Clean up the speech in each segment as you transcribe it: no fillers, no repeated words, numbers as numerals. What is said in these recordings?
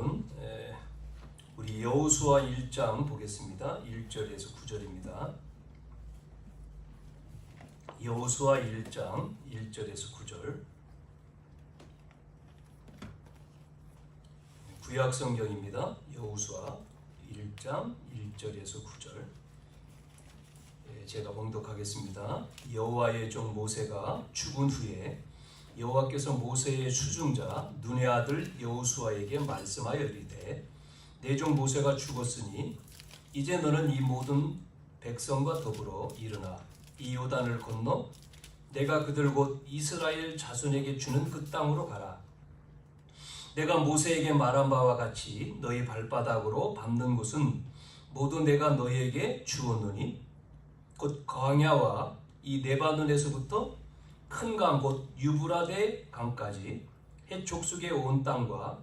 말씀은 우리 여호수아 1장 보겠습니다. 1절에서 9절입니다. 여호수아 1장 1절에서 9절. 구약 성경입니다. 여호수아 1장 1절에서 9절. 제가 봉독하겠습니다. 여호와의 종 모세가 죽은 후에 여호와께서 모세의 수중자 눈의 아들 여호수아에게 말씀하여 이르되 내 종 모세가 죽었으니 이제 너는 이 모든 백성과 더불어 일어나 이 요단을 건너 내가 그들 곧 이스라엘 자손에게 주는 그 땅으로 가라. 내가 모세에게 말한 바와 같이 너희 발바닥으로 밟는 곳은 모두 내가 너희에게 주었노니 곧 광야와 이 레바논에서부터 큰 강 곧 유브라데 강까지 해 족속의 온 땅과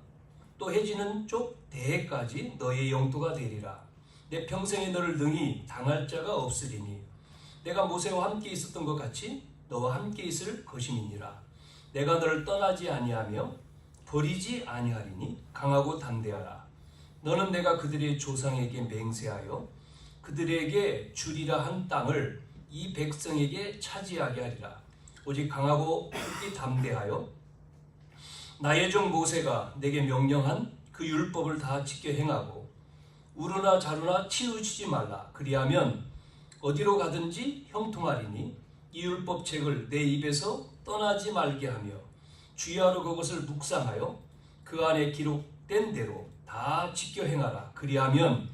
또 해지는 쪽 대해까지 너희의 영토가 되리라. 내 평생에 너를 능히 당할 자가 없으리니 내가 모세와 함께 있었던 것 같이 너와 함께 있을 것임이니라. 내가 너를 떠나지 아니하며 버리지 아니하리니 강하고 담대하라. 너는 내가 그들의 조상에게 맹세하여 그들에게 주리라 한 땅을 이 백성에게 차지하게 하리라. 오직 강하고 이 담대하여 나의 종 모세가 내게 명령한 그 율법을 다 지켜 행하고 우르나 자르나 치우치지 말라. 그리하면 어디로 가든지 형통하리니 이 율법책을 내 입에서 떠나지 말게 하며 주야로 그것을 묵상하여 그 안에 기록된 대로 다 지켜 행하라. 그리하면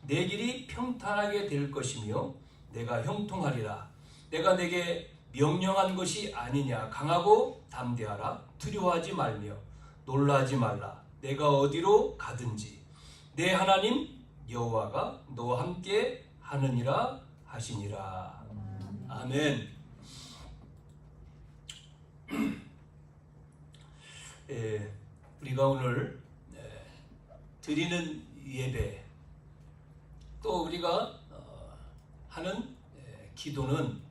내 길이 평탄하게 될 것이며 내가 형통하리라. 내가 내게 명령한 것이 아니냐. 강하고 담대하라. 두려워하지 말며 놀라지 말라. 내가 어디로 가든지 내 하나님 여호와가 너와 함께 하느니라 하시니라. 아멘. 우리가 오늘 드리는 예배 또 우리가 하는 기도는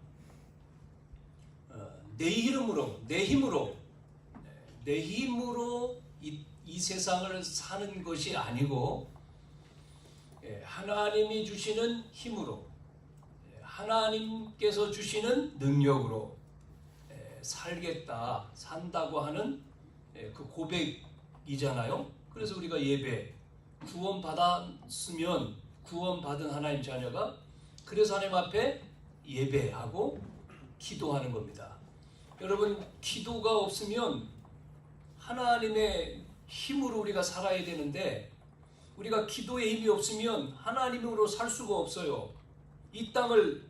내 이름으로 내 힘으로 이 세상을 사는 것이 아니고 하나님이 주시는 힘으로 하나님께서 주시는 능력으로 살겠다 산다고 하는 그 고백이잖아요. 그래서 우리가 예배 구원 받았으면 구원 받은 하나님 자녀가 그래서 하나님 앞에 예배하고 기도하는 겁니다. 여러분 기도가 없으면 하나님의 힘으로 우리가 살아야 되는데 우리가 기도의 힘이 없으면 하나님으로 살 수가 없어요. 이 땅을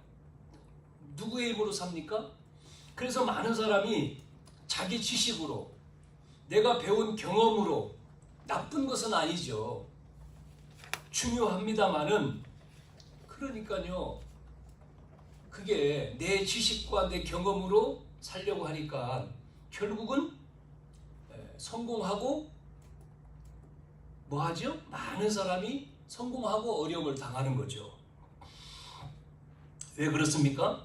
누구의 힘으로 삽니까? 그래서 많은 사람이 자기 지식으로 내가 배운 경험으로 나쁜 것은 아니죠. 중요합니다만은 그러니까요. 그게 내 지식과 내 경험으로 살려고 하니까 결국은 성공하고 뭐하죠? 많은 사람이 성공하고 어려움을 당하는 거죠. 왜 그렇습니까?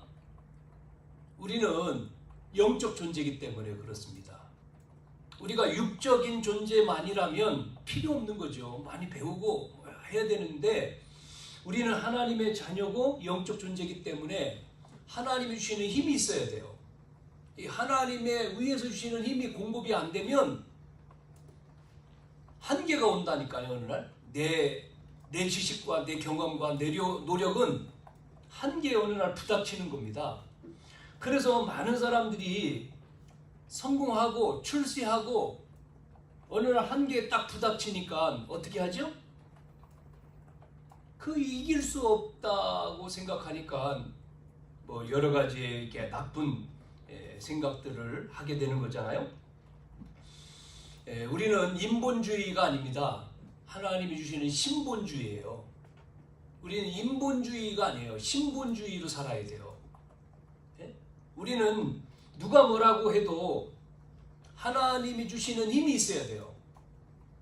우리는 영적 존재이기 때문에 그렇습니다. 우리가 육적인 존재만이라면 필요 없는 거죠. 많이 배우고 해야 되는데 우리는 하나님의 자녀고 영적 존재이기 때문에 하나님이 주시는 힘이 있어야 돼요. 이 하나님의 위에서 주시는 힘이 공급이 안 되면 한계가 온다니까요. 어느 날 내 지식과 내 경험과 내 노력은 한계에 어느 날 부닥치는 겁니다. 그래서 많은 사람들이 성공하고 출세하고 어느 날 한계에 딱 부닥치니까 어떻게 하죠? 그 이길 수 없다고 생각하니까 뭐 여러 가지의 나쁜 생각들을 하게 되는 거잖아요. 우리는 인본주의가 아닙니다. 하나님이 주시는 신본주의예요. 우리는 인본주의가 아니에요. 신본주의로 살아야 돼요. 우리는 누가 뭐라고 해도 하나님이 주시는 힘이 있어야 돼요.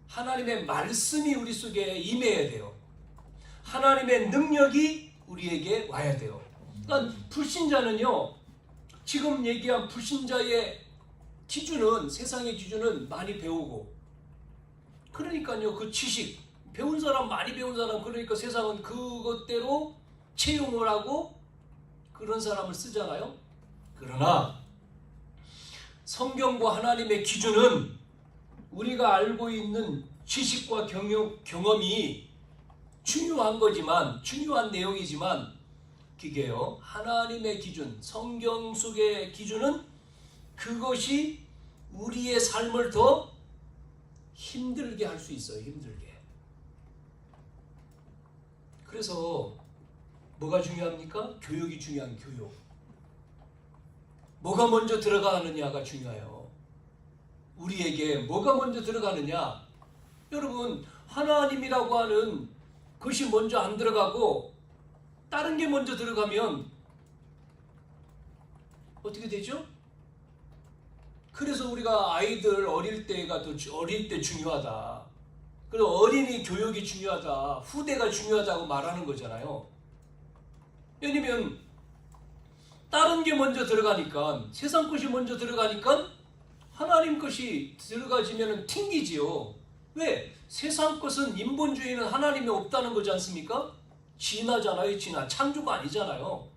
하나님의 말씀이 우리 속에 임해야 돼요. 하나님의 능력이 우리에게 와야 돼요. 그러니까 불신자는요, 지금 얘기한 불신자의 기준은, 세상의 기준은 많이 배우고, 그러니까요, 그 지식, 배운 사람, 많이 배운 사람, 그러니까 세상은 그것대로 채용을 하고 그런 사람을 쓰잖아요. 그러나 성경과 하나님의 기준은 우리가 알고 있는 지식과 경험이 중요한 거지만, 중요한 내용이지만, 그게요, 하나님의 기준, 성경 속의 기준은 그것이 우리의 삶을 더 힘들게 할 수 있어요. 힘들게. 그래서 뭐가 중요합니까? 교육이 중요한 교육. 뭐가 먼저 들어가느냐가 중요해요. 우리에게 뭐가 먼저 들어가느냐. 여러분, 하나님이라고 하는 것이 먼저 안 들어가고 다른 게 먼저 들어가면 어떻게 되죠? 그래서 우리가 아이들 어릴 때가 더 어릴 때 중요하다. 그리고 어린이 교육이 중요하다. 후대가 중요하다고 말하는 거잖아요. 왜냐면 다른 게 먼저 들어가니까, 세상 것이 먼저 들어가니까 하나님 것이 들어가지면 튕기지요. 왜? 세상 것은, 인본주의는 하나님이 없다는 거지 않습니까? 진화잖아요. 진화. 창조가 아니잖아요.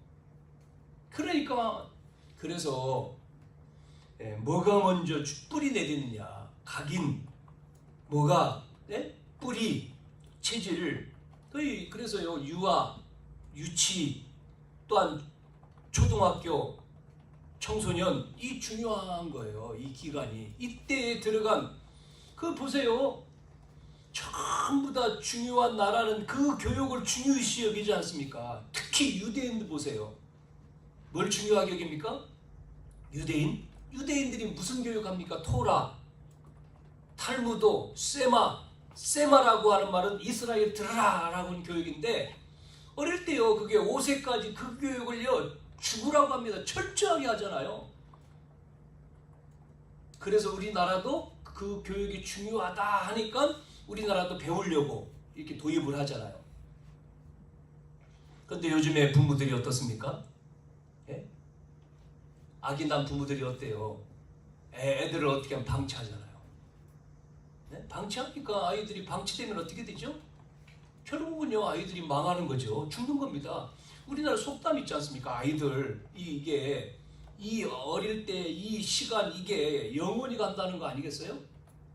그러니까 그래서 뭐가 먼저 뿌리 내리느냐. 각인, 뭐가 뿌리, 체질. 그래서요, 유아, 유치, 또한 초등학교, 청소년, 이 중요한 거예요. 이 기간이. 이때에 들어간, 그 보세요. 전부 다 중요한 나라는 그 교육을 중요시 여기지 않습니까? 특히 유대인들 보세요. 뭘 중요하게 여깁니까? 유대인? 유대인들이 무슨 교육합니까? 토라, 탈무도, 세마라고 하는 말은 이스라엘 들으라 라고 하는 교육인데, 어릴 때요, 그게 5세까지 그 교육을요, 죽으라고 합니다. 철저하게 하잖아요. 그래서 우리나라도 그 교육이 중요하다 하니까 우리나라도 배우려고 이렇게 도입을 하잖아요. 그런데 요즘에 부모들이 어떻습니까? 예? 아기 난 부모들이 어때요? 애들을 어떻게 하면 방치하잖아요. 네? 방치하니까 아이들이 방치되면 어떻게 되죠? 결국은요, 아이들이 망하는 거죠. 죽는 겁니다. 우리나라 속담 있지 않습니까? 아이들, 이게 이 어릴 때 이 시간, 이게 영원히 간다는 거 아니겠어요?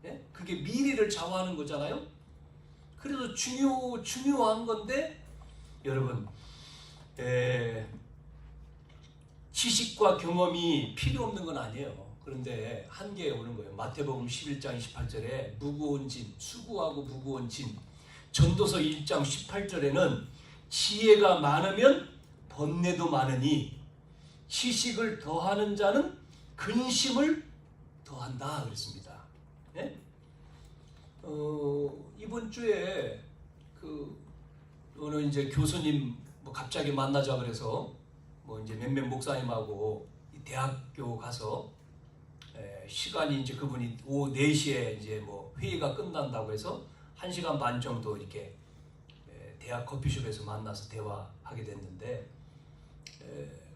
예? 그게 미래를 좌우하는 거잖아요. 그래서 중요한 건데, 여러분, 지식과 경험이 필요 없는 건 아니에요. 그런데 한계에 오는 거예요. 마태복음 11장 28절에 무거운 짐, 수고하고 무거운 짐. 전도서 1장 18절에는 지혜가 많으면 번뇌도 많으니 지식을 더하는 자는 근심을 더한다 그랬습니다. 네? 이번 주에 어느 이제 교수님 갑자기 만나자 그래서 이제 몇몇 목사님하고 대학교 가서 시간이 이제 그분이 오후 4시에 이제 회의가 끝난다고 해서 1시간 반 정도 이렇게 대학 커피숍에서 만나서 대화하게 됐는데,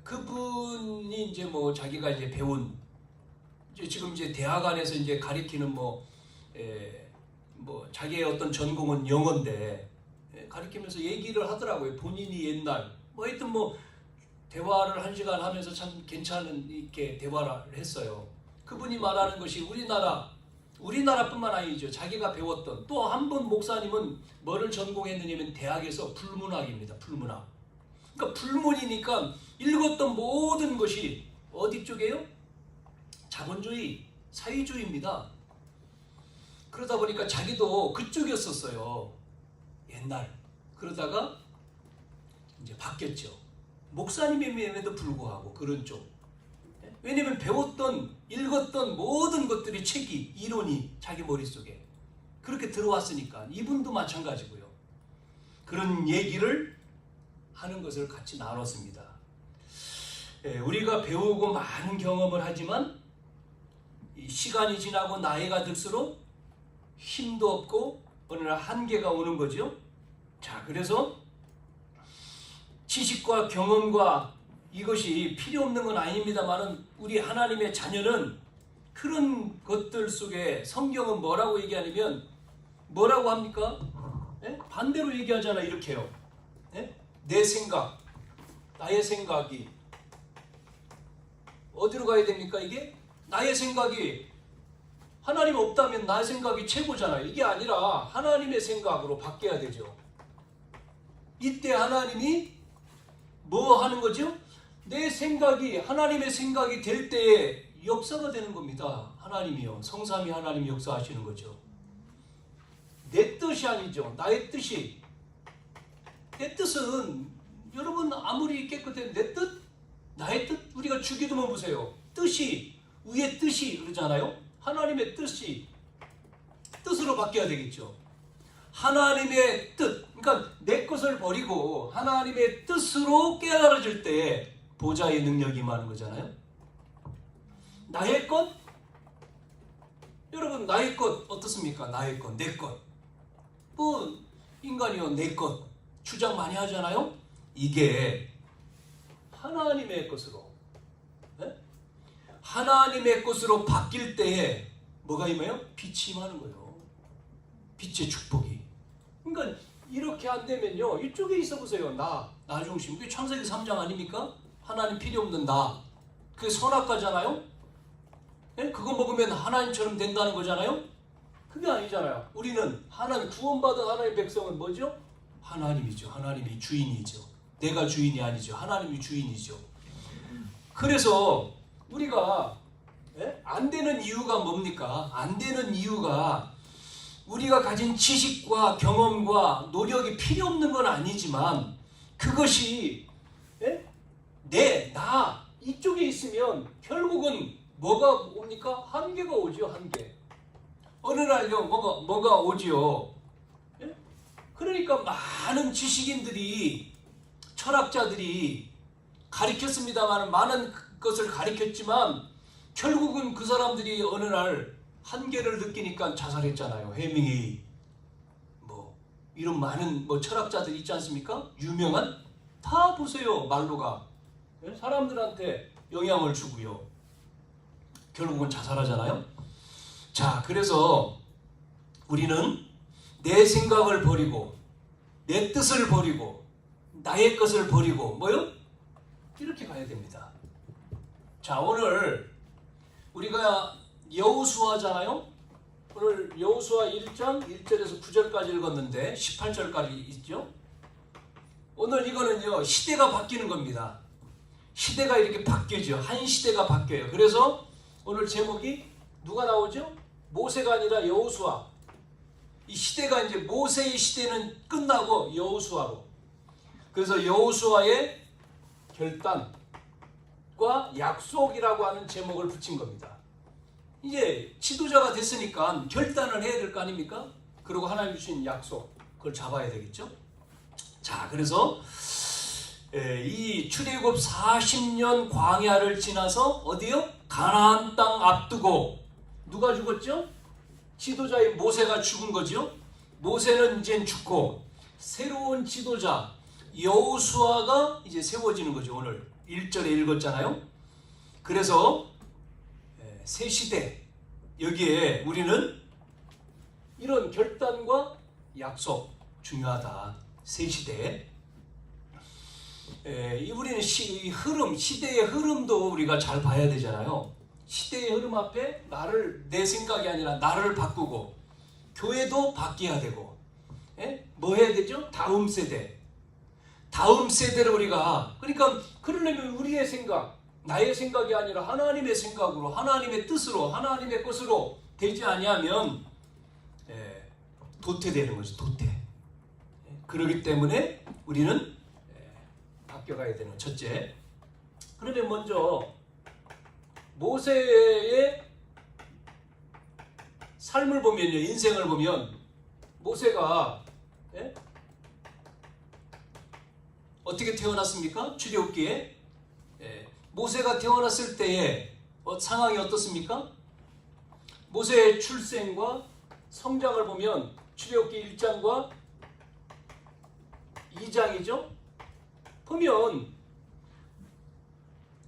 그분이 이제 자기가 이제 배운, 지금 이제 대학 안에서 이제 가리키는 자기의 어떤 전공은 영어인데, 가리키면서 얘기를 하더라고요. 본인이 옛날 하여튼 대화를 1시간 하면서 참 괜찮은 이렇게 대화를 했어요. 그분이 말하는 것이 우리나라뿐만 아니죠. 자기가 배웠던, 또 한 분 목사님은 뭐를 전공했느냐면 대학에서 불문학입니다. 불문학. 그러니까 불문이니까 읽었던 모든 것이 어디 쪽이에요? 자본주의, 사회주의입니다. 그러다 보니까 자기도 그쪽이었었어요. 옛날. 그러다가 이제 바뀌었죠. 목사님임에도 불구하고 그런 쪽. 왜냐면 배웠던, 읽었던 모든 것들이 책이, 이론이 자기 머릿속에 그렇게 들어왔으니까. 이분도 마찬가지고요. 그런 얘기를 하는 것을 같이 나눴습니다. 우리가 배우고 많은 경험을 하지만 시간이 지나고 나이가 들수록 힘도 없고 어느 날 한계가 오는 거죠. 자, 그래서 지식과 경험과 이것이 필요 없는 건 아닙니다만은 우리 하나님의 자녀는 그런 것들 속에 성경은 뭐라고 얘기하냐면 뭐라고 합니까? 예? 반대로 얘기하잖아. 이렇게요. 예? 내 생각, 나의 생각이 어디로 가야 됩니까? 이게 나의 생각이 하나님 없다면 나의 생각이 최고잖아요. 이게 아니라 하나님의 생각으로 바뀌어야 되죠. 이때 하나님이 뭐 하는 거죠? 내 생각이 하나님의 생각이 될 때에 역사가 되는 겁니다. 하나님이요. 성삼위 하나님이 역사하시는 거죠. 내 뜻이 아니죠. 나의 뜻이. 내 뜻은 여러분 아무리 깨끗해 내 뜻, 나의 뜻 우리가 주기도문 보세요. 뜻이 위의 뜻이 그러잖아요. 하나님의 뜻으로 바뀌어야 되겠죠. 하나님의 뜻, 그러니까 내 것을 버리고 하나님의 뜻으로 깨달아질 때 보좌의 능력이 임하는 거잖아요. 나의 것, 여러분 나의 것 어떻습니까? 나의 것, 내 것. 뭐 인간이요 내 것 주장 많이 하잖아요. 이게 하나님의 것으로, 네? 하나님의 것으로 바뀔 때에 뭐가 임해요? 빛이 임하는 거예요. 빛의 축복이. 그러니까 이렇게 안 되면요. 이쪽에 있어 보세요. 나 중심. 그게 창세기 3장 아닙니까? 하나님 필요 없는 나. 그게 선악과잖아요. 네? 그거 먹으면 하나님처럼 된다는 거잖아요. 그게 아니잖아요. 우리는 하나님 구원받은 하나님의 백성은 뭐죠? 하나님이죠. 하나님이 주인이죠. 내가 주인이 아니죠. 하나님이 주인이죠. 그래서 우리가 안 되는 이유가 뭡니까? 안 되는 이유가 우리가 가진 지식과 경험과 노력이 필요 없는 건 아니지만 그것이 나 이쪽에 있으면 결국은 뭐가 옵니까? 한계가 오죠. 한계. 어느 날요 뭐가 오지요. 그러니까 많은 지식인들이 철학자들이 가르쳤습니다만 많은 것을 가르쳤지만 결국은 그 사람들이 어느 날 한계를 느끼니까 자살했잖아요. 해밍웨이 뭐 이런 많은 철학자들 있지 않습니까? 유명한 다 보세요. 말로가 사람들한테 영향을 주고요. 결국은 자살하잖아요. 자, 그래서 우리는 내 생각을 버리고 내 뜻을 버리고 나의 것을 버리고 뭐요? 이렇게 가야 됩니다. 자, 오늘 우리가 여호수아잖아요. 오늘 여호수아 1장 1절에서 9절까지 읽었는데 18절까지 있죠. 오늘 이거는요 시대가 바뀌는 겁니다. 시대가 이렇게 바뀌죠. 한 시대가 바뀌어요. 그래서 오늘 제목이 누가 나오죠? 모세가 아니라 여호수아. 이 시대가 이제 모세의 시대는 끝나고 여호수아로. 그래서 여호수아의 결단과 약속이라고 하는 제목을 붙인 겁니다. 이제 지도자가 됐으니까 결단을 해야 될 거 아닙니까? 그리고 하나님 주신 약속 그걸 잡아야 되겠죠. 자, 그래서 이 출애굽 40년 광야를 지나서 어디요? 가나안 땅 앞두고 누가 죽었죠? 지도자인 모세가 죽은 거죠. 모세는 이제 죽고 새로운 지도자 여호수아가 이제 세워지는 거죠. 오늘 1절에 읽었잖아요. 그래서 새 시대 여기에 우리는 이런 결단과 약속 중요하다. 새 시대. 우리는 시대의 흐름도 우리가 잘 봐야 되잖아요. 시대의 흐름 앞에 내 생각이 아니라 나를 바꾸고 교회도 바뀌어야 되고 뭐 해야 되죠? 다음 세대를 우리가 그러니까 그러려면 우리의 생각 나의 생각이 아니라 하나님의 생각으로 하나님의 뜻으로 하나님의 것으로 되지 아니하면 도태되는 거죠. 도태. 그렇기 때문에 우리는 바뀌어가야 되는 첫째. 그러면 먼저 모세의 삶을 보면요, 인생을 보면 모세가 어떻게 태어났습니까? 출애굽기에 모세가 태어났을 때의 상황이 어떻습니까? 모세의 출생과 성장을 보면 출애굽기 1장과 2장이죠. 보면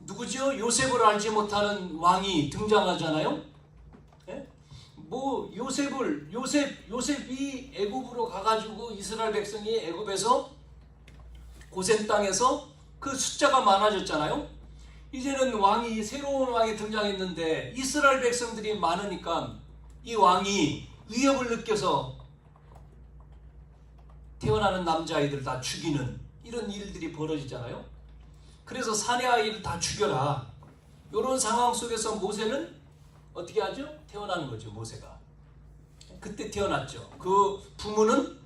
누구죠? 요셉을 알지 못하는 왕이 등장하잖아요. 뭐 요셉이 애굽으로 가가지고 이스라엘 백성이 애굽에서 고센 땅에서 그 숫자가 많아졌잖아요. 이제는 새로운 왕이 등장했는데 이스라엘 백성들이 많으니까 이 왕이 위협을 느껴서 태어나는 남자아이들 다 죽이는 이런 일들이 벌어지잖아요. 그래서 사내 아이를 다 죽여라. 이런 상황 속에서 모세는 어떻게 하죠? 태어나는 거죠. 모세가 그때 태어났죠. 그 부모는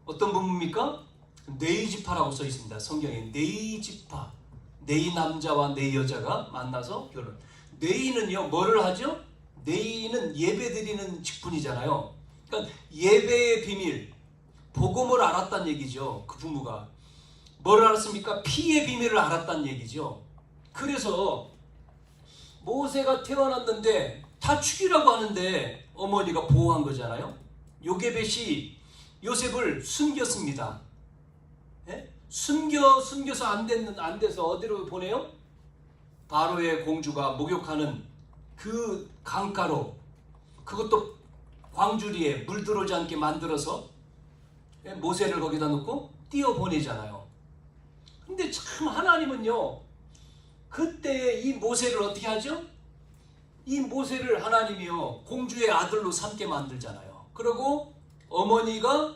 어떤 부모입니까? 네이지파라고 써 있습니다. 성경에 네이지파, 네이 남자와 네이 여자가 만나서 결혼. 네이는요 뭐를 하죠? 네이는 예배 드리는 직분이잖아요. 그러니까 예배의 비밀, 복음을 알았다는 얘기죠. 그 부모가 뭘 알았습니까? 피의 비밀을 알았다는 얘기죠. 그래서 모세가 태어났는데 다 죽이라고 하는데 어머니가 보호한 거잖아요. 요게벳이 요셉을 숨겼습니다. 예? 숨겨서 안 돼서 어디로 보내요? 바로의 공주가 목욕하는 그 강가로, 그것도 광주리에 물 들어오지 않게 만들어서 모세를 거기다 놓고 띄어 보내잖아요. 근데 참 하나님은요, 그때 이 모세를 어떻게 하죠? 이 모세를 하나님이요 공주의 아들로 삼게 만들잖아요. 그리고 어머니가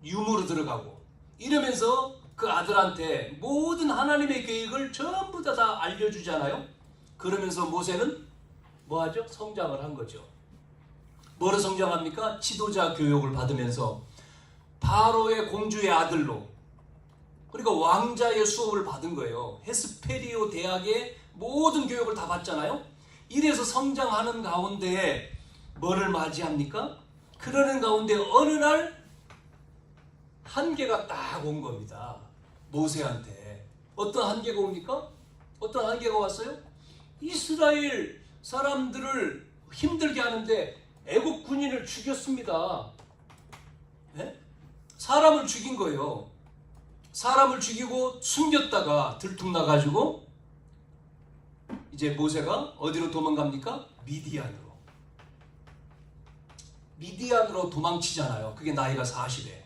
유무로 들어가고 이러면서 그 아들한테 모든 하나님의 계획을 전부 다 알려주잖아요. 그러면서 모세는 뭐하죠? 성장을 한 거죠. 뭐로 성장합니까? 지도자 교육을 받으면서 바로의 공주의 아들로, 그러니까 왕자의 수업을 받은 거예요. 헤스페리오 대학의 모든 교육을 다 받잖아요. 이래서 성장하는 가운데 뭐를 맞이합니까? 그러는 가운데 어느 날 한계가 딱 온 겁니다. 모세한테. 어떤 한계가 옵니까? 어떤 한계가 왔어요? 이스라엘 사람들을 힘들게 하는데 애국 군인을 죽였습니다. 네? 사람을 죽인 거예요. 사람을 죽이고 숨겼다가 들통나가지고 이제 모세가 어디로 도망갑니까? 미디안으로 도망치잖아요. 그게 나이가 40에.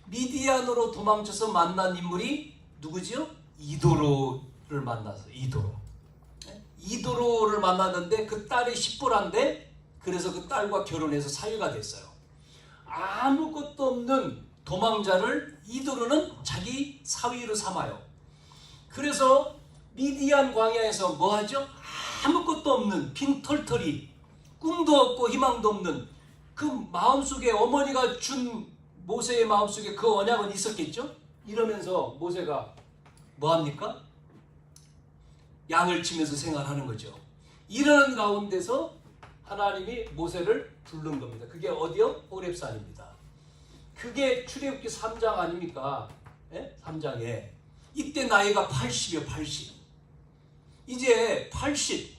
미디안으로 도망쳐서 만난 인물이 누구지요? 이도로를 만나서 이도로를 만났는데 그 딸이 십보라인데, 그래서 그 딸과 결혼해서 사위가 됐어요. 아무것도 없는 도망자를 이도로는 자기 사위로 삼아요. 그래서 미디안 광야에서 뭐 하죠? 아무것도 없는 빈털터리, 꿈도 없고 희망도 없는 그 마음속에 어머니가 준 모세의 마음속에 그 언약은 있었겠죠? 이러면서 모세가 뭐합니까? 양을 치면서 생활하는 거죠. 이런 가운데서 하나님이 모세를 부른 겁니다. 그게 어디요? 호렙산입니다. 그게 출애굽기 3장 아닙니까? 예? 3장에 이때 나이가 80이요. 80. 이제 80.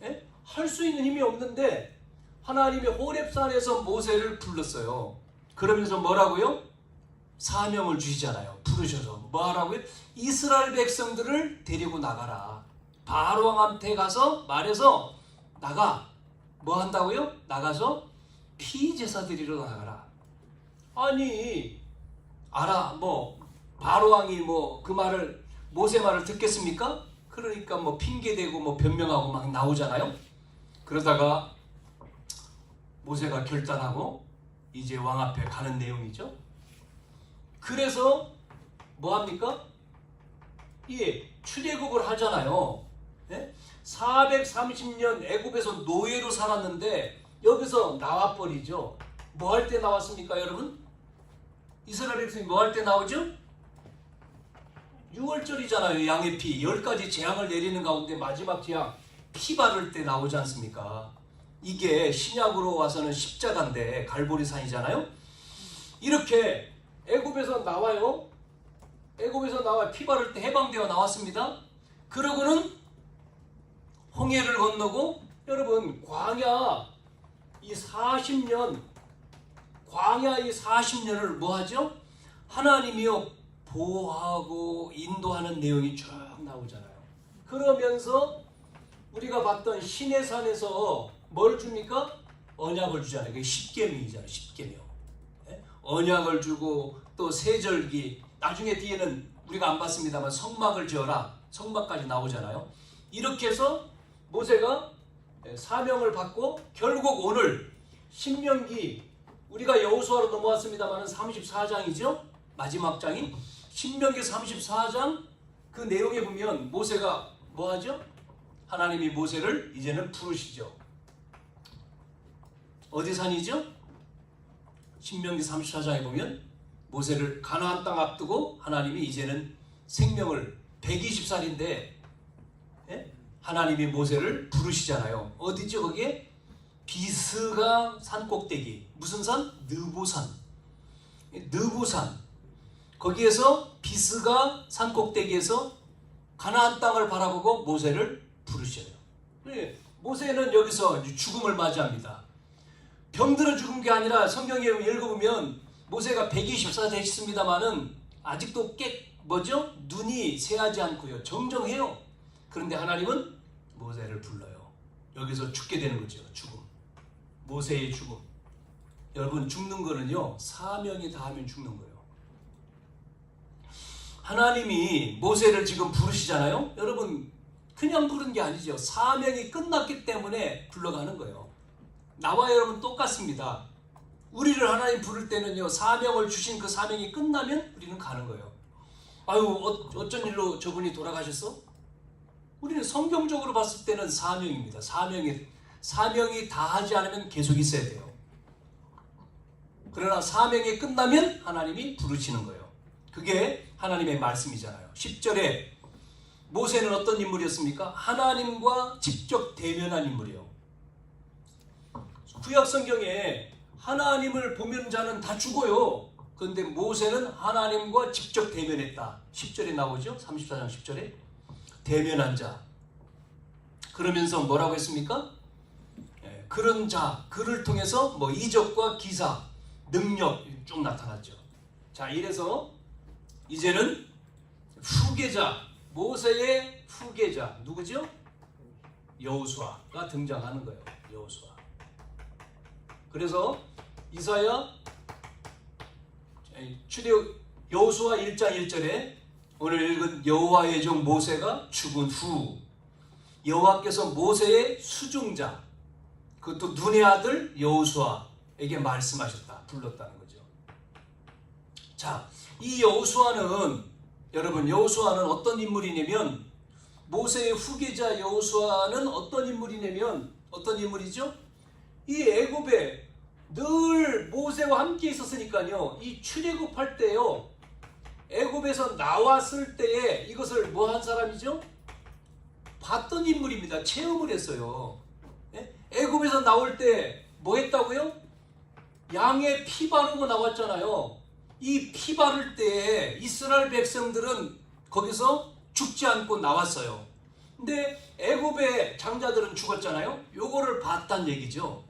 예? 할 수 있는 힘이 없는데 하나님이 호렙산에서 모세를 불렀어요. 그러면서 뭐라고요? 사명을 주시잖아요. 부르셔서 뭐 하라고요? 이스라엘 백성들을 데리고 나가라. 바로 왕한테 가서 말해서 나가. 뭐 한다고요? 나가서 피제사 드리러 나가라. 아니 바로 왕이 그 말을, 모세 말을 듣겠습니까? 그러니까 핑계대고 변명하고 막 나오잖아요. 그러다가 모세가 결단하고 이제 왕 앞에 가는 내용이죠. 그래서 뭐합니까? 출애굽을 하잖아요. 네? 430년 애굽에서 노예로 살았는데 여기서 나와버리죠. 뭐 할 때 나왔습니까, 여러분? 이스라엘 백성이 뭐 할 때 나오죠? 6월절이잖아요. 양의 피 10가지 재앙을 내리는 가운데 마지막 재앙 피 바를 때 나오지 않습니까? 이게 신약으로 와서는 십자가인데 갈보리산이잖아요. 이렇게 애굽에서 나와요. 애굽에서 나와 피 바를 때 해방되어 나왔습니다. 그러고는 홍해를 건너고, 여러분 광야 이 40년을 뭐하죠? 하나님이요 보호하고 인도하는 내용이 쭉 나오잖아요. 그러면서 우리가 봤던 시내산에서 뭘 줍니까? 언약을 주잖아요. 그게 십계명이잖아요. 십계명. 언약을 주고 또 세절기, 나중에 뒤에는 우리가 안 봤습니다만 성막을 지어라, 성막까지 나오잖아요. 이렇게 해서 모세가 사명을 받고 결국 오늘 신명기, 우리가 여호수아로 넘어왔습니다만 34장이죠. 마지막 장이 신명기 34장. 그 내용에 보면 모세가 뭐 하죠? 하나님이 모세를 이제는 부르시죠. 어디 산이죠? 신명기 34장에 보면 모세를 가나안 땅 앞두고 하나님이 이제는 생명을 120살인데 하나님이 모세를 부르시잖아요. 어디죠 거기에? 비스가 산 꼭대기. 무슨 산? 느보산. 느보산. 거기에서 비스가 산 꼭대기에서 가나안 땅을 바라보고 모세를 부르셔요. 모세는 여기서 죽음을 맞이합니다. 병들어 죽은 게 아니라 성경에 읽어보면 모세가 120살 되셨습니다만은 아직도 눈이 새하지 않고요. 정정해요. 그런데 하나님은 모세를 불러요. 여기서 죽게 되는 거죠. 죽음. 모세의 죽음. 여러분, 죽는 거는요, 사명이 닿으면 죽는 거예요. 하나님이 모세를 지금 부르시잖아요. 여러분, 그냥 부른 게 아니죠. 사명이 끝났기 때문에 불러가는 거예요. 나와 여러분 똑같습니다. 우리를 하나님 부를 때는요, 사명을 주신 그 사명이 끝나면 우리는 가는 거예요. 아유, 어쩐 일로 저분이 돌아가셨어? 우리는 성경적으로 봤을 때는 사명입니다. 사명이 다하지 않으면 계속 있어야 돼요. 그러나 사명이 끝나면 하나님이 부르시는 거예요. 그게 하나님의 말씀이잖아요. 10절에 모세는 어떤 인물이었습니까? 하나님과 직접 대면한 인물이요. 구약 성경에 하나님을 보면 자는 다 죽어요. 그런데 모세는 하나님과 직접 대면했다. 10절에 나오죠. 34장 10절에 대면한 자. 그러면서 뭐라고 했습니까? 그런 자, 그를 통해서 이적과 기사, 능력 쭉 나타났죠. 자, 이래서 이제는 후계자, 모세의 후계자 누구죠? 여호수아가 등장하는 거예요. 여호수아. 그래서 이사야 여호수아 1장 1절에 오늘 읽은 여호와의 종 모세가 죽은 후 여호와께서 모세의 수종자, 그것도 눈의 아들 여호수아에게 말씀하셨다, 불렀다는 거죠. 자, 이 여호수아는 여러분, 여호수아는 어떤 인물이냐면, 모세의 후계자 여호수아는 어떤 인물이냐면, 어떤 인물이죠? 이 애굽에 늘 모세와 함께 있었으니까요, 이 출애굽할 때요, 애굽에서 나왔을 때에 이것을 뭐 한 사람이죠? 봤던 인물입니다. 체험을 했어요. 애굽에서 나올 때 뭐 했다고요? 양의 피 바르고 나왔잖아요. 이 피 바를 때 이스라엘 백성들은 거기서 죽지 않고 나왔어요. 근데 애굽의 장자들은 죽었잖아요. 요거를 봤단 얘기죠.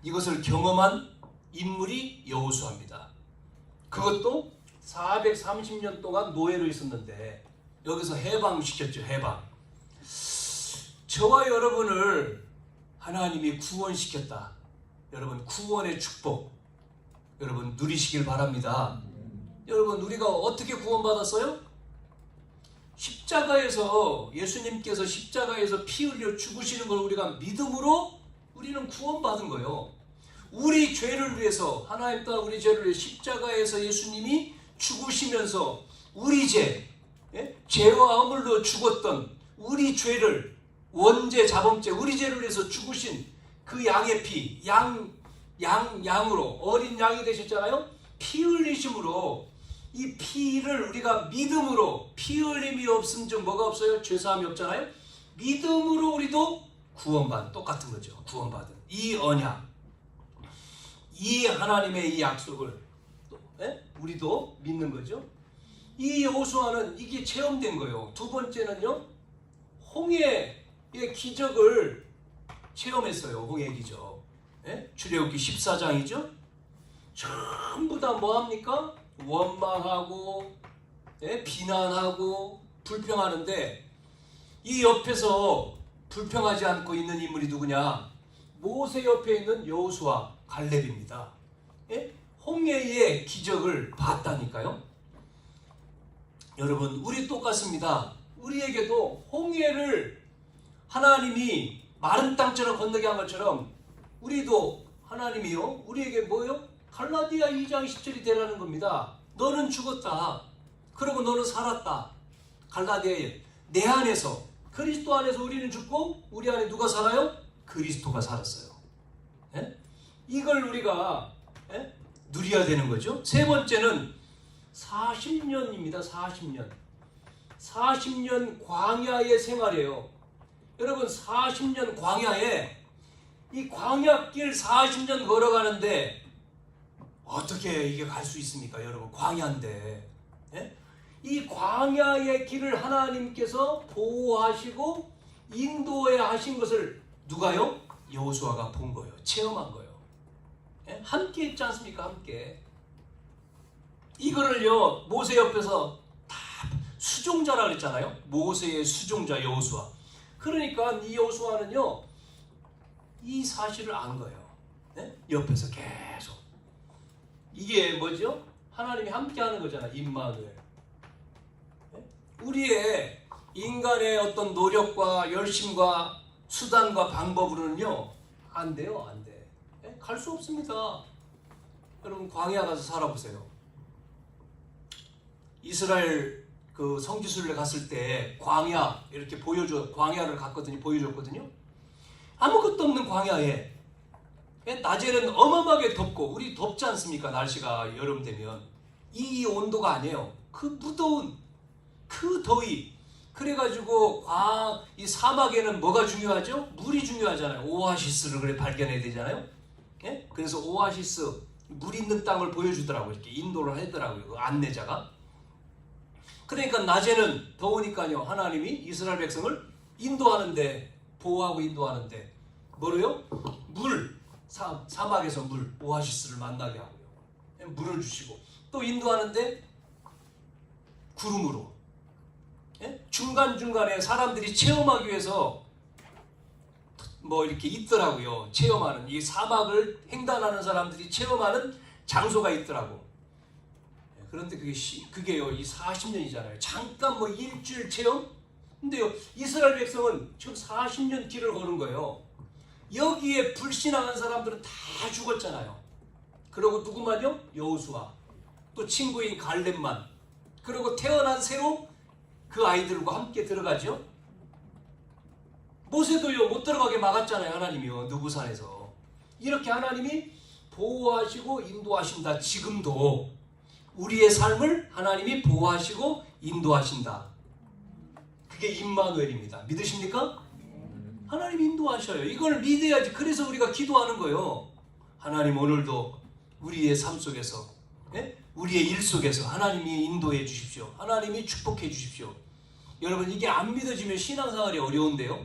이것을 경험한 인물이 여호수아입니다. 그것도 430년 동안 노예로 있었는데 여기서 해방시켰죠. 해방. 저와 여러분을 하나님이 구원시켰다. 여러분, 구원의 축복 여러분 누리시길 바랍니다. 여러분, 우리가 어떻게 구원받았어요? 십자가에서, 예수님께서 십자가에서 피 흘려 죽으시는 걸 우리가 믿음으로 우리는 구원받은 거예요. 우리 죄를 위해서, 하나님 따라 우리 죄를 위해 십자가에서 예수님이 죽으시면서 우리 죄, 죄와 허물로 죽었던 우리 죄를, 원죄, 자범죄, 우리 죄를 위해서 죽으신 그 양의 피, 양으로, 어린 양이 되셨잖아요. 피 흘리심으로, 이 피를 우리가 믿음으로, 피 흘림이 없음 즉 뭐가 없어요? 죄사함이 없잖아요. 믿음으로 우리도 구원받은, 똑같은 거죠. 구원받은 이 언약, 이 하나님의 이 약속을 우리도 믿는 거죠. 이 여호수아는 이게 체험된 거예요. 두 번째는요, 홍해의 기적을 체험했어요. 홍해 기적. 출애굽기 14장이죠. 전부 다 뭐합니까? 원망하고 비난하고 불평하는데 이 옆에서 불평하지 않고 있는 인물이 누구냐? 모세 옆에 있는 여호수아, 갈렙입니다. 예? 홍해의 기적을 봤다니까요. 여러분, 우리 똑같습니다. 우리에게도 홍해를 하나님이 마른 땅처럼 건너게 한 것처럼 우리도 하나님이요, 우리에게 뭐요? 갈라디아 2장 10절이 되라는 겁니다. 너는 죽었다. 그리고 너는 살았다. 갈라디아에 내 안에서, 그리스도 안에서 우리는 죽고 우리 안에 누가 살아요? 그리스도가 살았어요. 예? 이걸 우리가 누려야 되는 거죠. 세 번째는 40년입니다. 40년. 40년 광야의 생활이에요. 여러분, 40년 광야에, 이 광야길 40년 걸어가는데 어떻게 이게 갈 수 있습니까? 여러분, 광야인데. 예? 이 광야의 길을 하나님께서 보호하시고 인도해 하신 것을 누가요? 여호수아가 본 거예요. 체험한 거예요. 예? 함께 있지 않습니까? 함께. 이거를요, 모세 옆에서 다 수종자라 그랬잖아요. 모세의 수종자 여호수아. 그러니까 이 여호수아는요, 이 사실을 안 거예요. 예? 옆에서 계속. 이게 뭐죠? 하나님이 함께 하는 거잖아요. 임마누엘. 예? 우리의 인간의 어떤 노력과 열심과 수단과 방법으로는요, 안 돼요. 안 돼. 예? 갈 수 없습니다. 여러분, 광야 가서 살아보세요. 이스라엘 그 성지순례 갔을 때 광야 이렇게 광야를 갔거든요. 보여줬거든요. 아무것도 없는 광야에 낮에는 어마어마하게 덥고, 우리 덥지 않습니까? 날씨가 여름 되면 이 온도가 아니에요. 그 무더운 그 더위. 그래가지고 이 사막에는 뭐가 중요하죠? 물이 중요하잖아요. 오아시스를 그래 발견해야 되잖아요. 예? 그래서 오아시스, 물 있는 땅을 보여주더라고요. 이렇게 인도를 하더라고요. 그 안내자가. 그러니까 낮에는 더우니까요, 하나님이 이스라엘 백성을 인도하는데, 보호하고 인도하는데 뭐래요? 물, 사막에서 물, 오아시스를 만나게 하고요. 물을 주시고, 또 인도하는데 구름으로. 예? 중간중간에 사람들이 체험하기 위해서 뭐 이렇게 있더라고요. 체험하는, 이 사막을 횡단하는 사람들이 체험하는 장소가 있더라고. 그런데 그게요, 이 40년이잖아요. 잠깐 뭐 일주일 체험? 근데요, 이스라엘 백성은 지금 40년 길을 걸은 거예요. 여기에 불신앙한 사람들은 다 죽었잖아요. 그리고 누구만요? 여호수아. 또 친구인 갈렙만. 그리고 태어난 새로 그 아이들과 함께 들어가죠. 모세도요, 못 들어가게 막았잖아요. 하나님이요, 느부산에서. 이렇게 하나님이 보호하시고 인도하신다. 지금도 우리의 삶을 하나님이 보호하시고 인도하신다. 그게 임마누엘입니다. 믿으십니까? 하나님이 인도하셔요. 이걸 믿어야지. 그래서 우리가 기도하는 거예요. 하나님, 오늘도 우리의 삶 속에서, 우리의 일 속에서 하나님이 인도해 주십시오. 하나님이 축복해 주십시오. 여러분, 이게 안 믿어지면 신앙생활이 어려운데요.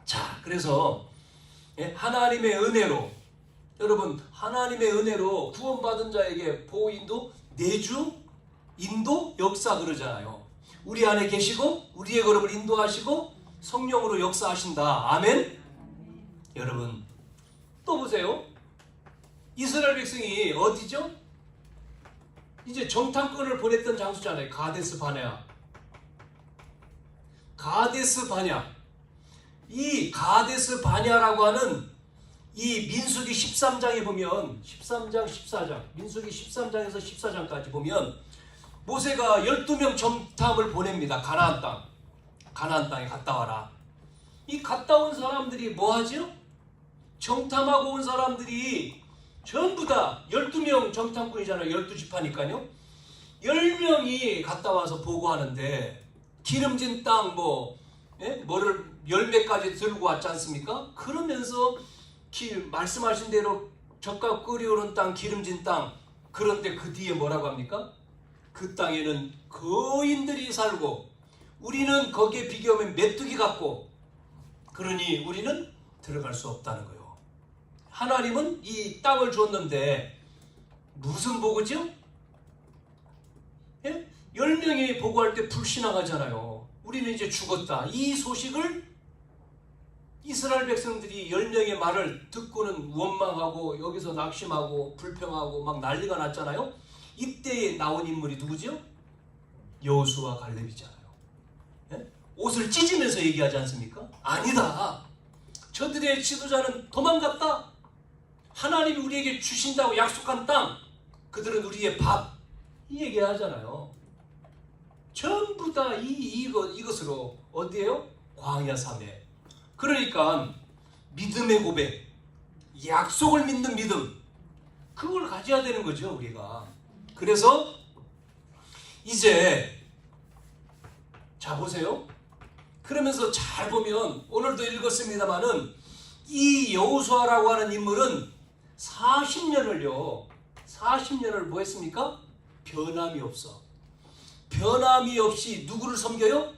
자, 그래서 하나님의 은혜로, 여러분, 하나님의 은혜로 구원받은 자에게 보호, 인도, 내주, 인도, 역사 그러잖아요. 우리 안에 계시고 우리의 걸음을 인도하시고 성령으로 역사하신다. 아멘. 여러분, 또 보세요. 이스라엘 백성이 어디죠? 이제 정탐꾼을 보냈던 장소잖아요. 가데스 바네아. 가데스 바냐. 이 가데스 바냐라고 하는 이 민수기 13장에 보면 13장, 14장, 민수기 13장에서 14장까지 보면 모세가 12명 정탐을 보냅니다. 가나안 땅. 가나안 땅에 갔다 와라. 이 갔다 온 사람들이 뭐 하죠? 정탐하고 온 사람들이 전부 다 12명 정탐꾼이잖아요. 12지파니까요. 10명이 갔다 와서 보고하는데 기름진 땅 뭐를 열매까지 들고 왔지 않습니까? 그러면서 말씀하신 대로 젓가 끓이오른 땅, 기름진 땅. 그런데 그 뒤에 뭐라고 합니까? 그 땅에는 거인들이 살고 우리는 거기에 비교하면 메뚜기 같고, 그러니 우리는 들어갈 수 없다는 거예요. 하나님은 이 땅을 줬는데 무슨 보고죠? 10명이 보고할 때 불신앙하잖아요. 우리는 이제 죽었다. 이 소식을 이스라엘 백성들이 10명의 말을 듣고는 원망하고 여기서 낙심하고 불평하고 막 난리가 났잖아요. 이때 나온 인물이 누구죠? 여호수아 갈렙이잖아요. 예? 옷을 찢으면서 얘기하지 않습니까? 아니다. 저들의 지도자는 도망갔다. 하나님이 우리에게 주신다고 약속한 땅, 그들은 우리의 밥, 이 얘기하잖아요. 전부 다 이것으로 어디에요? 광야 삼해. 그러니까 믿음의 고백, 약속을 믿는 믿음, 그걸 가져야 되는 거죠, 우리가. 그래서 이제 자 보세요. 그러면서 잘 보면 오늘도 읽었습니다마는 이 여호수아라고 하는 인물은 40년을 뭐 했습니까? 변함이 없어. 변함이 없이 누구를 섬겨요?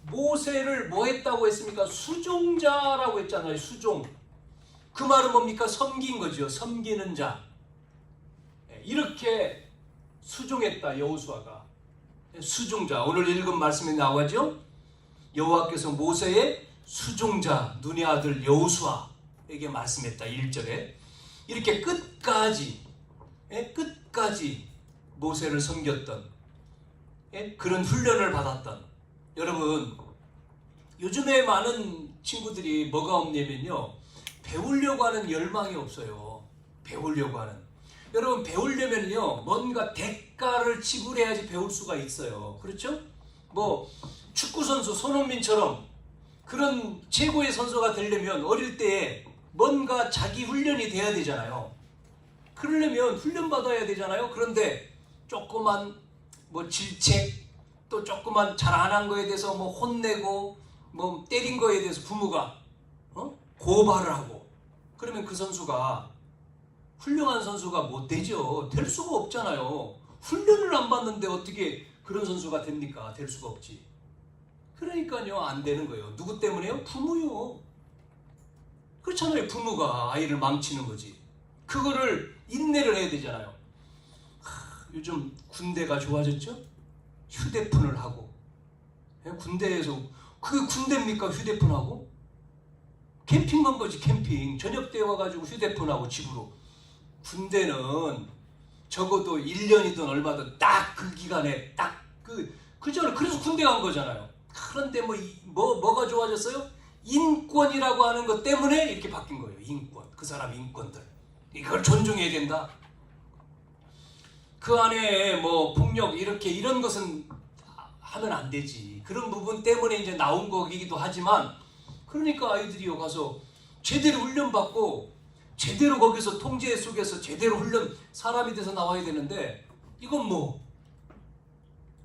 모세를 뭐 했다고 했습니까? 수종자라고 했잖아요. 수종. 그 말은 뭡니까? 섬긴 거죠. 섬기는 자. 이렇게 수종했다, 여호수아가. 수종자. 오늘 읽은 말씀에 나오죠? 여호와께서 모세의 수종자, 눈의 아들 여호수아에게 말씀했다. 1절에. 이렇게 끝까지 모세를 섬겼던 그런 훈련을 받았던, 여러분 요즘에 많은 친구들이 뭐가 없냐면요, 배우려고 하는 열망이 없어요. 배우려고 하는. 여러분 배우려면요 뭔가 대가를 지불해야지 배울 수가 있어요. 그렇죠? 뭐 축구선수 손흥민처럼 그런 최고의 선수가 되려면 어릴 때에 뭔가 자기 훈련이 돼야 되잖아요. 그러려면 훈련 받아야 되잖아요. 그런데 조그만 뭐 질책, 또 조그만 잘 안 한 거에 대해서 뭐 혼내고 뭐 때린 거에 대해서 부모가 고발을 하고, 그러면 그 선수가 훌륭한 선수가 못 되죠. 될 수가 없잖아요. 훈련을 안 받는데 어떻게 그런 선수가 됩니까? 될 수가 없지. 그러니까요 안 되는 거예요. 누구 때문에요? 부모요. 그렇잖아요. 부모가 아이를 망치는 거지. 그거를 인내를 해야 되잖아요. 요즘 군대가 좋아졌죠? 휴대폰을 하고. 군대에서 그게 군대입니까? 휴대폰하고? 캠핑 간 거지. 캠핑. 저녁 때 와가지고 휴대폰하고 집으로. 군대는 적어도 1년이든 얼마든 딱 그 기간에 딱 그잖아요. 그래서 군대 간 거잖아요. 그런데 뭐가 좋아졌어요? 인권이라고 하는 것 때문에 이렇게 바뀐 거예요. 인권. 그 사람 인권들. 이걸 존중해야 된다. 그 안에 뭐 폭력 이런 것은 하면 안 되지. 그런 부분 때문에 이제 나온 거기도 하지만, 그러니까 아이들이요 가서 제대로 훈련 받고 제대로 거기서 통제 속에서 제대로 훈련 사람이 돼서 나와야 되는데, 이건 뭐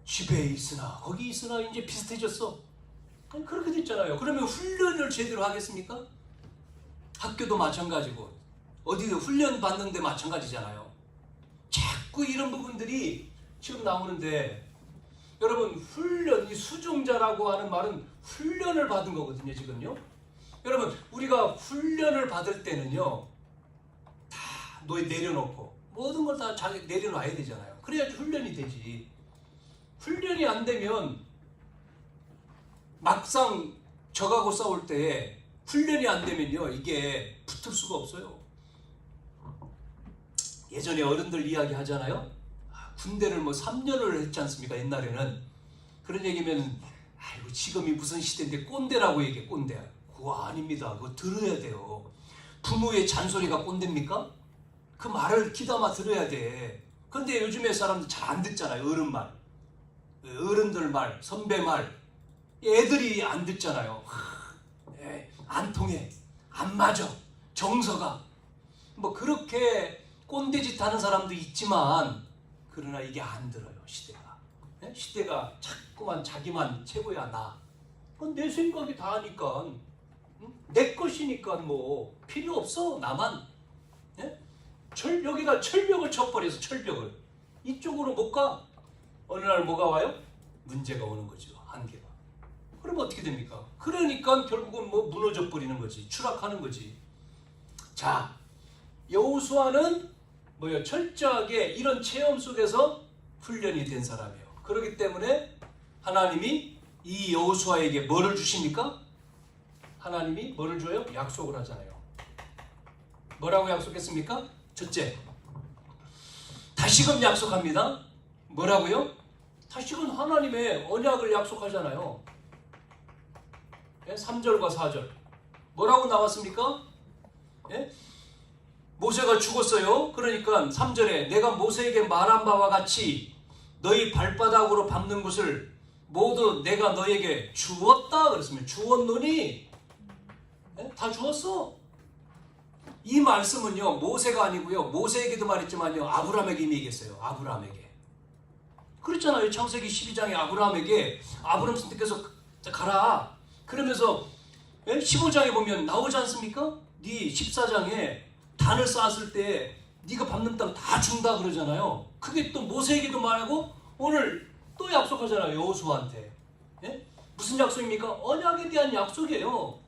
집에 있으나 거기 있으나 이제 비슷해졌어. 그렇게 됐잖아요. 그러면 훈련을 제대로 하겠습니까? 학교도 마찬가지고 어디도 훈련 받는데 마찬가지잖아요. 자꾸 이런 부분들이 지금 나오는데, 여러분 훈련, 이 수종자라고 하는 말은 훈련을 받은 거거든요. 지금요. 여러분 우리가 훈련을 받을 때는요 다 내려놓고 모든 걸 다 자기 내려놔야 되잖아요. 그래야지 훈련이 되지. 훈련이 안 되면 막상 적하고 싸울 때 훈련이 안 되면요 이게 붙을 수가 없어요. 예전에 어른들 이야기 하잖아요. 군대를 뭐 3년을 했지 않습니까? 옛날에는. 그런 얘기면 아이고 지금이 무슨 시대인데 꼰대라고 얘기해. 꼰대. 그거 아닙니다. 그거 들어야 돼요. 부모의 잔소리가 꼰대입니까? 그 말을 귀담아 들어야 돼. 그런데 요즘에 사람들 잘 안 듣잖아요. 어른 말, 어른들 말, 선배 말. 애들이 안 듣잖아요. 안 통해, 안 맞아, 정서가. 뭐 그렇게 꼰대짓 하는 사람도 있지만, 그러나 이게 안 들어요. 시대가 자꾸만 자기만 최고야. 나 내 생각이 다 하니까, 내 것이니까 뭐 필요 없어. 나만. 여기다 철벽을 쳐버려서, 철벽을 이쪽으로 못 가. 어느 날 뭐가 와요? 문제가 오는 거죠. 한계가. 그러면 어떻게 됩니까? 그러니까 결국은 뭐 무너져 버리는 거지. 추락하는 거지. 자, 여호수아는 뭐요? 철저하게 이런 체험 속에서 훈련이 된 사람이에요. 그렇기 때문에 하나님이 이 여호수아에게 뭐를 주십니까? 하나님이 뭐를 줘요? 약속을 하잖아요. 뭐라고 약속했습니까? 첫째, 다시금 약속합니다. 뭐라고요? 다시금 하나님의 언약을 약속하잖아요. 3절과 4절 뭐라고 나왔습니까? 예? 모세가 죽었어요. 그러니까 3절에 내가 모세에게 말한 바와 같이 너희 발바닥으로 밟는 것을 모두 내가 너에게 주었다 그랬습니다. 주었노니 다 주었어. 이 말씀은요 모세가 아니고요 모세에게도 말했지만요 아브라함에게 이미 얘기했어요. 아브라함에게 그랬잖아요. 창세기 12장에 아브라함에게 아브라함 선택해서 가라 그러면서 15장에 보면 나오지 않습니까? 네 14장에 단을 쌓았을 때 네가 밟는 땅 다 준다 그러잖아요. 그게 또 모세에게도 말하고 오늘 또 약속하잖아요. 여호수아한테. 예? 무슨 약속입니까? 언약에 대한 약속이에요.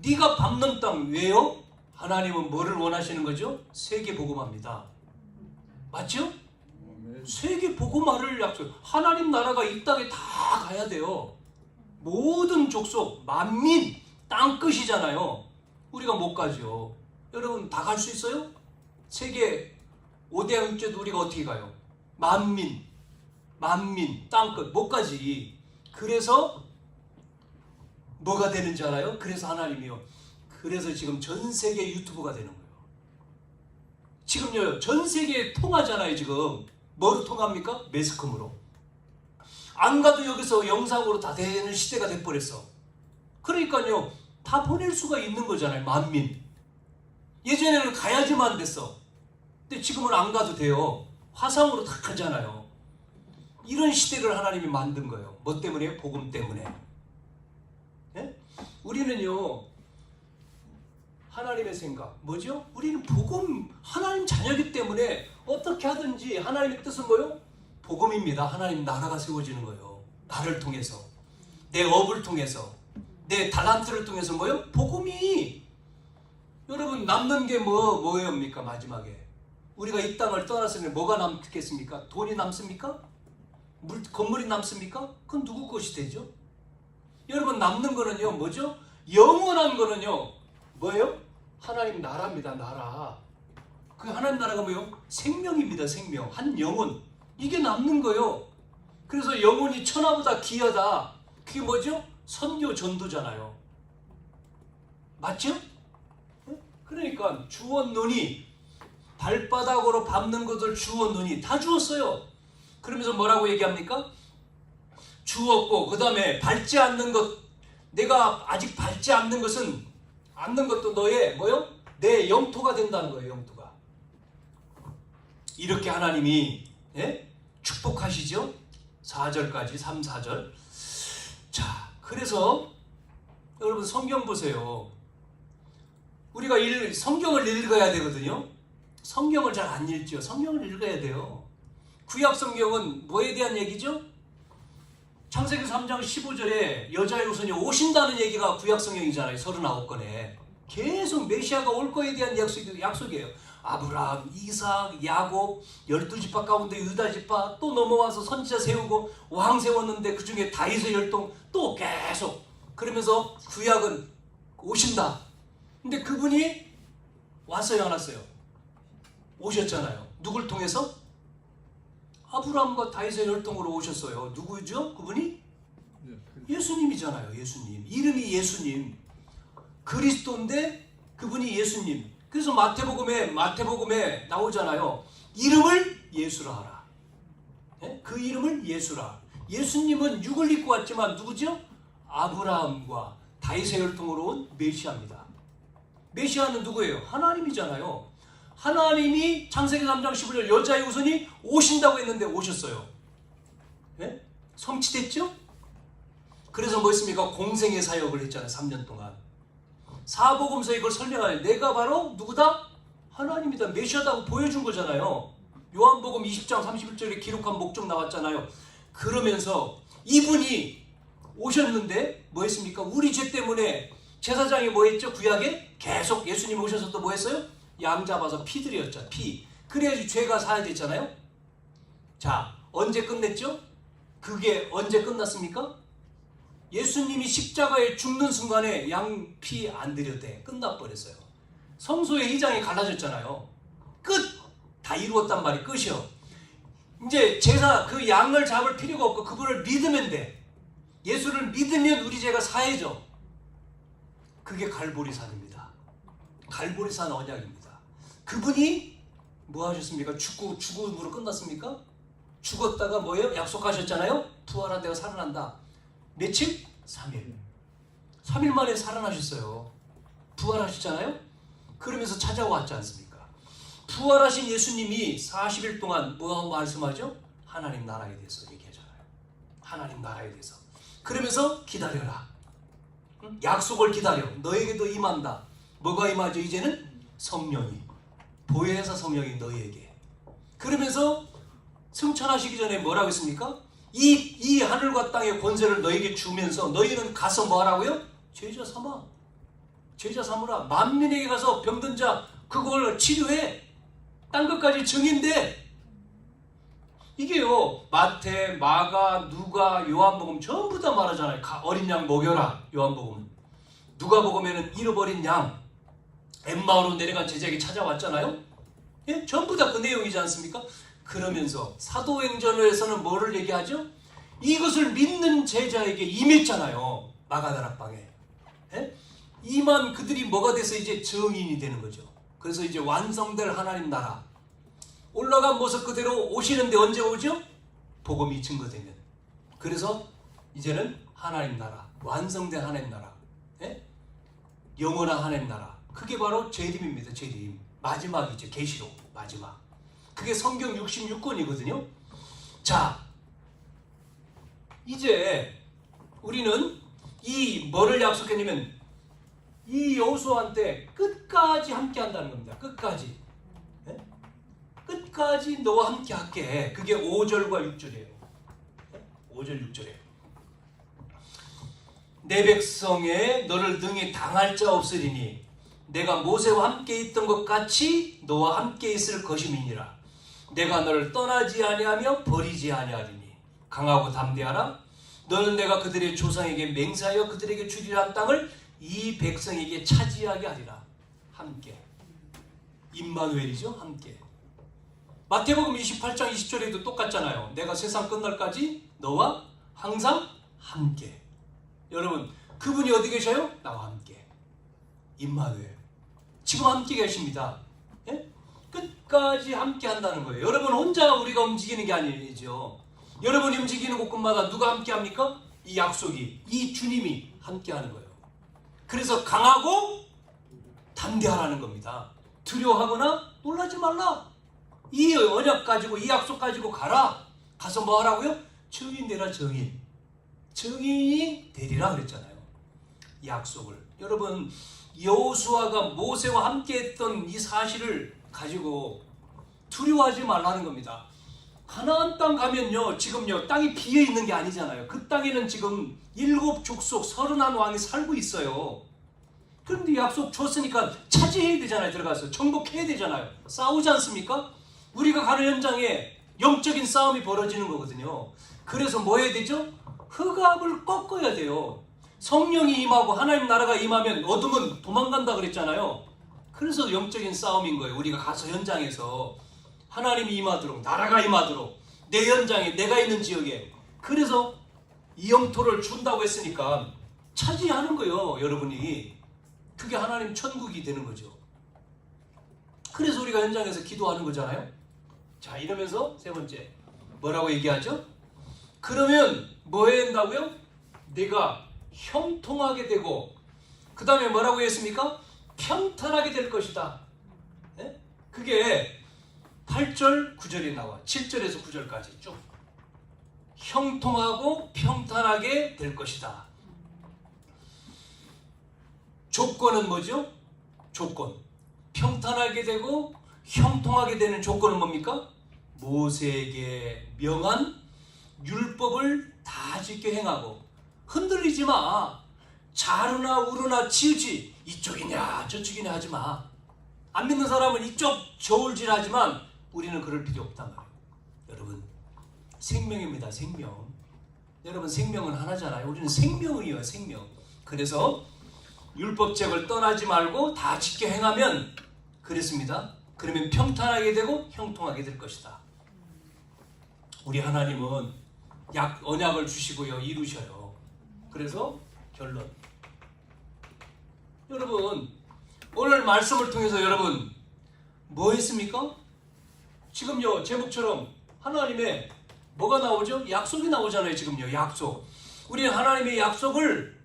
네가 밟는 땅 왜요? 하나님은 뭐를 원하시는 거죠? 세계 복음화입니다. 맞죠? 세계 복음화를 약속. 하나님 나라가 이 땅에 다 가야 돼요. 모든 족속, 만민, 땅끝이잖아요. 우리가 못 가죠. 여러분 다 갈 수 있어요? 세계 5대 영제도 우리가 어떻게 가요? 만민, 땅끝 못 가지. 그래서 뭐가 되는지 알아요? 그래서 하나님이요. 그래서 지금 전 세계 유튜브가 되는 거예요. 지금요 전 세계에 통하잖아요. 지금 뭐로 통합니까? 매스컴으로. 안 가도 여기서 영상으로 다 되는 시대가 돼버렸어. 그러니까요 다 보낼 수가 있는 거잖아요. 만민. 예전에는 가야지만 됐어. 근데 지금은 안 가도 돼요. 화상으로 다 하잖아요. 이런 시대를 하나님이 만든 거예요. 뭐 때문에요? 복음 때문에. 예? 우리는요 하나님의 생각 뭐죠? 우리는 복음 하나님 자녀이기 때문에 어떻게 하든지 하나님의 뜻은 뭐요? 복음입니다. 하나님 나라가 세워지는 거예요. 나를 통해서 내 업을 통해서 내 달란트를 통해서 뭐요? 복음이 여러분 남는 게 뭐예요입니까? 마지막에 우리가 이 땅을 떠났을 때 뭐가 남겠습니까? 돈이 남습니까? 건물이 남습니까? 그건 누구 것이 되죠? 여러분 남는 거는요 뭐죠? 영원한 거는요 뭐예요? 하나님 나라입니다. 나라. 그 하나님 나라가 뭐예요? 생명입니다. 생명. 한 영혼. 이게 남는 거예요. 그래서 영혼이 천하보다 귀하다. 그게 뭐죠? 선교 전도잖아요. 맞죠? 그러니까 주었노니 발바닥으로 밟는 것을 주었노니 다 주었어요. 그러면서 뭐라고 얘기합니까? 주었고 그 다음에 밟지 않는 것 내가 아직 밟지 않는 것도 너의 뭐요? 내 영토가 된다는 거예요. 영토가. 이렇게 하나님이 축복하시죠. 4절까지 3, 4절. 자 그래서 여러분 성경 보세요. 우리가 성경을 읽어야 되거든요. 성경을 잘 안 읽죠. 성경을 읽어야 돼요. 구약 성경은 뭐에 대한 얘기죠? 창세기 3장 15절에 여자의 후손이 오신다는 얘기가 구약 성경이잖아요. 39권에. 계속 메시아가 올 거에 대한 약속이에요. 아브라함, 이삭, 야곱, 12지파 가운데 유다지파 또 넘어와서 선지자 세우고 왕 세웠는데 그 중에 다윗의 혈통 또 계속 그러면서 구약은 오신다. 근데 그분이 왔어요 안 왔어요? 오셨잖아요. 누굴 통해서? 아브라함과 다윗의 혈통으로 오셨어요. 누구죠? 그분이? 예수님이잖아요. 예수님. 이름이 예수님. 그리스도인데 그분이 예수님. 그래서 마태복음에 나오잖아요. 이름을 예수라 하라. 그 이름을 예수라. 예수님은 육을 입고 왔지만 누구죠? 아브라함과 다윗의 혈통으로 온 메시아입니다. 메시아는 누구예요? 하나님이잖아요. 하나님이 창세기 3장 15절 여자의 후손이 오신다고 했는데 오셨어요. 성취됐죠? 그래서 뭐 했습니까? 공생의 사역을 했잖아요. 3년 동안. 사복음서에 이걸 설명하는 내가 바로 누구다? 하나님이다. 메시아다고 보여준 거잖아요. 요한복음 20장 31절에 기록한 목적 나왔잖아요. 그러면서 이분이 오셨는데 뭐 했습니까? 우리 죄 때문에 제사장이 뭐 했죠? 구약에 계속 예수님 오셔서 또 뭐 했어요? 양 잡아서 피 드렸죠. 피. 그래야지 죄가 사야 됐잖아요. 자, 언제 끝냈죠? 그게 언제 끝났습니까? 예수님이 십자가에 죽는 순간에 양 피 안 드려도 돼. 끝나버렸어요. 성소의 휘장이 갈라졌잖아요. 끝! 다 이루었단 말이 끝이요. 이제 제사 그 양을 잡을 필요가 없고 그분을 믿으면 돼. 예수를 믿으면 우리 죄가 사해져. 그게 갈보리산입니다. 갈보리산 언약입니다. 그분이 뭐 하셨습니까? 죽음으로 끝났습니까? 죽었다가 뭐예요? 약속하셨잖아요. 부활한 데가 살아난다. 며칠? 3일. 3일 만에 살아나셨어요. 부활하셨잖아요. 그러면서 찾아왔지 않습니까? 부활하신 예수님이 40일 동안 뭐 말씀하죠? 하나님 나라에 대해서 얘기하잖아요. 하나님 나라에 대해서. 그러면서 기다려라. 약속을 기다려. 너에게도 임한다. 뭐가 임하죠? 이제는 성령이. 보혜사 성령이 너에게. 그러면서 승천하시기 전에 뭐라고 했습니까? 이 하늘과 땅의 권세를 너에게 주면서 너희는 가서 뭐 하라고요? 제자 삼아. 제자 삼으라. 만민에게 가서 병든 자 그걸 치료해. 딴 것까지 증인돼. 이게요. 마태, 마가, 누가, 요한복음 전부 다 말하잖아요. 어린 양 먹여라. 요한복음. 누가복음에는 잃어버린 양. 엠마오로 내려간 제자에게 찾아왔잖아요. 예? 전부 다 그 내용이지 않습니까? 그러면서 사도행전에서는 뭐를 얘기하죠? 이것을 믿는 제자에게 임했잖아요. 마가다락방에. 예? 임한 그들이 뭐가 돼서 이제 증인이 되는 거죠. 그래서 이제 완성될 하나님 나라. 올라간 모습 그대로 오시는데 언제 오죠? 복음이 증거되면. 그래서 이제는 하나님 나라. 완성된 하나님 나라. 예? 영원한 하나님 나라. 그게 바로 재림입니다. 재림. 마지막이죠. 계시록. 마지막. 그게 성경 66권이거든요. 자, 이제 우리는 이 뭐를 약속했냐면 이 여호수아한테 끝까지 함께 한다는 겁니다. 끝까지. 네? 끝까지 너와 함께 할게. 그게 5절과 6절이에요. 5절 6절에 내 백성에 너를 능히 당할 자 없으리니 내가 모세와 함께 있던 것 같이 너와 함께 있을 것임이니라. 내가 너를 떠나지 아니하며 버리지 아니하리니 강하고 담대하라. 너는 내가 그들의 조상에게 맹세하여 그들에게 주리라 한 땅을 이 백성에게 차지하게 하리라. 함께. 임마누엘이죠. 함께. 마태복음 28장 20절에도 똑같잖아요. 내가 세상 끝날까지 너와 항상 함께. 여러분 그분이 어디 계셔요? 나와 함께. 임마누엘. 지금 함께 계십니다. 예? 끝까지 함께 한다는 거예요. 여러분 혼자 우리가 움직이는 게 아니죠. 여러분이 움직이는 곳곳마다 누가 함께 합니까? 이 약속이, 이 주님이 함께 하는 거예요. 그래서 강하고 담대하라는 겁니다. 두려워하거나 놀라지 말라. 이 언약 가지고 이 약속 가지고 가라. 가서 뭐 하라고요? 증인 되라. 증인. 증인이 되리라 그랬잖아요. 이 약속을. 여러분 여호수아가 모세와 함께 했던 이 사실을 가지고 두려워하지 말라는 겁니다. 가나안 땅 가면요 지금요 땅이 비어 있는 게 아니잖아요. 그 땅에는 지금 7 족속 31왕이 살고 있어요. 그런데 약속 줬으니까 차지해야 되잖아요. 들어가서 정복해야 되잖아요. 싸우지 않습니까? 우리가 가는 현장에 영적인 싸움이 벌어지는 거거든요. 그래서 뭐 해야 되죠? 흑암을 꺾어야 돼요. 성령이 임하고 하나님 나라가 임하면 어둠은 도망간다 그랬잖아요. 그래서 영적인 싸움인 거예요. 우리가 가서 현장에서 하나님이 임하도록, 나라가 임하도록, 내 현장에, 내가 있는 지역에. 그래서 이 영토를 준다고 했으니까 차지하는 거예요. 여러분이. 그게 하나님 천국이 되는 거죠. 그래서 우리가 현장에서 기도하는 거잖아요. 자, 이러면서 세 번째 뭐라고 얘기하죠? 그러면 뭐 해야 한다고요? 내가 형통하게 되고 그 다음에 뭐라고 했습니까? 평탄하게 될 것이다. 네? 그게 8절 9절에 나와. 7절에서 9절까지 쭉 형통하고 평탄하게 될 것이다. 조건은 뭐죠? 조건. 평탄하게 되고 형통하게 되는 조건은 뭡니까? 모세에게 명한 율법을 다 지켜 행하고 흔들리지 마. 좌르나 우르나 치우치 이쪽이냐 저쪽이냐 하지 마. 안 믿는 사람은 이쪽 저울질하지만 우리는 그럴 필요 없단 말이에요. 여러분 생명입니다. 생명. 여러분 생명은 하나잖아요. 우리는 생명이에요. 생명. 그래서 율법책을 떠나지 말고 다 지켜 행하면 그랬습니다. 그러면 평탄하게 되고 형통하게 될 것이다. 우리 하나님은 언약을 주시고요. 이루셔요. 그래서 결론. 여러분 오늘 말씀을 통해서 여러분 뭐 했습니까? 지금요 제목처럼 하나님의 뭐가 나오죠? 약속이 나오잖아요. 지금요 약속. 우리 하나님의 약속을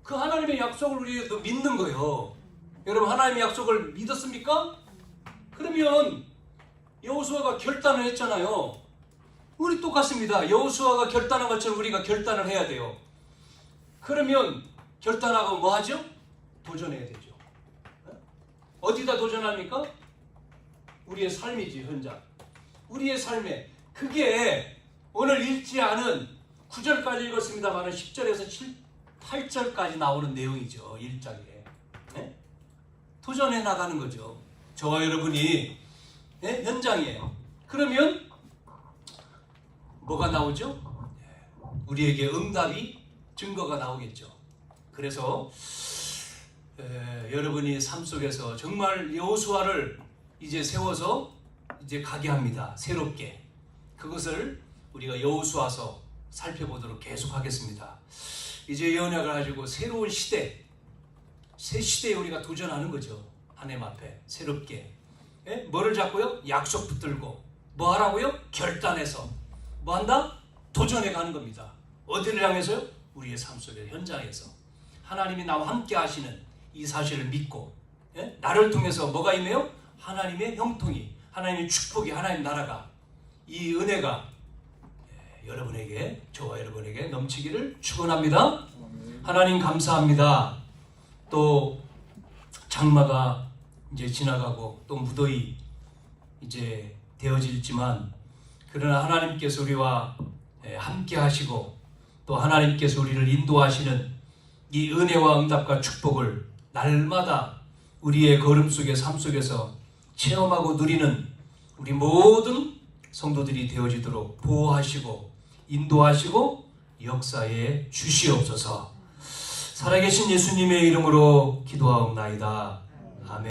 그 하나님의 약속을 우리가 믿는 거예요. 여러분 하나님의 약속을 믿었습니까? 그러면 여호수아가 결단을 했잖아요. 우리 똑같습니다. 여호수아가 결단한 것처럼 우리가 결단을 해야 돼요. 그러면 결단하고 뭐 하죠? 도전해야 되죠. 어디다 도전합니까? 우리의 삶이지 현장. 우리의 삶에 그게 오늘 읽지 않은 9절까지 읽었습니다만 10절에서 8절까지 나오는 내용이죠. 1장에. 도전해 나가는 거죠. 저와 여러분이 현장이에요. 그러면 뭐가 나오죠? 우리에게 응답이 증거가 나오겠죠. 그래서 여러분이 삶 속에서 정말 여호수아를 이제 세워서 이제 가게 합니다. 새롭게. 그것을 우리가 여호수아서 살펴보도록 계속하겠습니다. 이제 언약을 가지고 새로운 시대, 새 시대에 우리가 도전하는 거죠. 하나님 앞에 새롭게. 뭐를 잡고요? 약속 붙들고. 뭐 하라고요? 결단해서. 뭐 한다? 도전해 가는 겁니다. 어디를 향해서요? 우리의 삶 속에 현장에서 하나님이 나와 함께 하시는 이 사실을 믿고 나를 통해서 뭐가 임해요? 하나님의 형통이, 하나님의 축복이, 하나님 나라가, 이 은혜가 여러분에게, 저와 여러분에게 넘치기를 축원합니다. 하나님 감사합니다. 또 장마가 이제 지나가고 또 무더위 이제 되어질지만 그러나 하나님께서 우리와 함께 하시고 또 하나님께서 우리를 인도하시는 이 은혜와 응답과 축복을 날마다 우리의 걸음 속에 삶 속에서 체험하고 누리는 우리 모든 성도들이 되어지도록 보호하시고 인도하시고 역사에 주시옵소서. 살아계신 예수님의 이름으로 기도하옵나이다. 아멘.